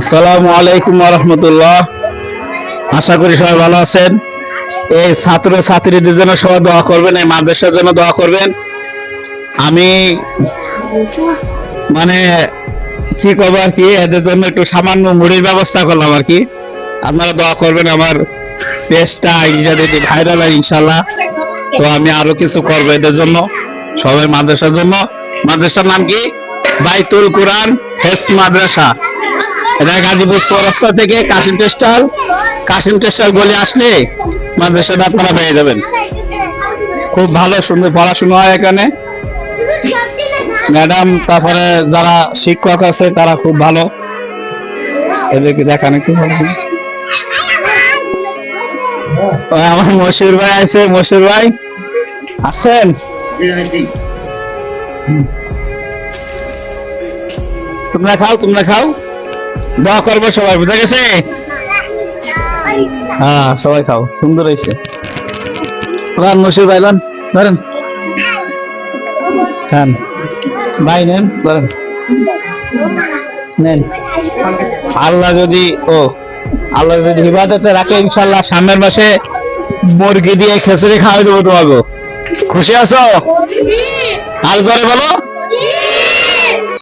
আসসালামু আলাইকুম ওয়া রাহমাতুল্লাহ। আশা করি সবাই ভালো আছেন। এই ছাত্র ছাত্রীদের জন্য সবাই দোয়া করবেন, এই মাদ্রাসার জন্য দোয়া করবেন। আমি মানে কি করবো আর কি, এদের জন্য একটু সামান্য মুড়ির ব্যবস্থা করলাম আর কি। আপনারা দোয়া করবেন আমার পেজটা যদি ভাইরাল হয় ইনশাল্লাহ। তো আমি আরো কিছু করবো এদের জন্য, সবাই মাদ্রাসার জন্য। মাদ্রাসার নাম কি? বাইতুল কুরআন হেফজ মাদ্রাসা। এটা গাজীপুর চৌরাস্তা থেকে কাশিম টেক্সটাইল গলি আসলে মাদ্রাসাটা আপনারা পেয়ে যাবেন। খুব ভালো সুন্দর পড়াশোনা হয় এখানে। ম্যাডাম তারপরে যারা শিক্ষক আছে তারা খুব ভালো। এদেরকে দেখান একটু ভালো। আমার মশির ভাই আছে, মশির ভাই আছেন? তোমরা খাও, দোয়া করবো সবাই, বুঝা গেছে? হ্যাঁ সবাই খাও, সুন্দর হয়েছে। মশির ভাই লন, ধরেন খান ভাই, নেন। আল্লাহ যদি হিফাজতে রাখে ইনশাল্লাহ সামনের মাসে মুরগি দিয়ে খিচুড়ি খাওয়াই দেবো তোমাকে। খুশি আছো? আর জোরে বলো।